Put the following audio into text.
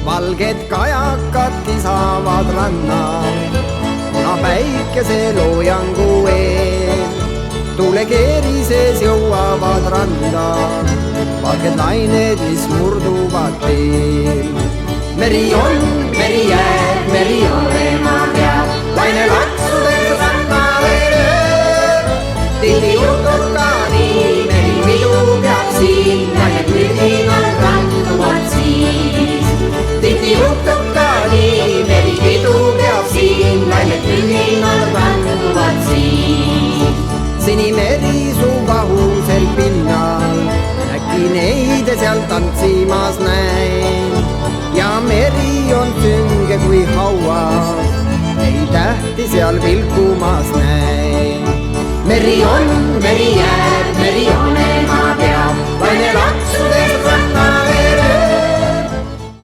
valged kajakad kisavad rannal, päikese loojangu eel. Tuulekeeri sees jõuavad randa valged lained, mis murduvad teel. Meri on, meri jääb, meri on ema peal, laine laksudes rannale lööb. Tihti juhtub ka nii, meri pidu peab siin, lained mühinal randuvad siis. Tihti juhtub ka nii, meri pidu peab siin, lained mühinal randuvad siis. Sinimeri su kahusel pinnal, äkki neid seal tantsimas näin. Ja meri on sünge kui hauas, ei tähti seal vilkumas näin. Meri on, meri jääb, meri on ema peab, laine laksudes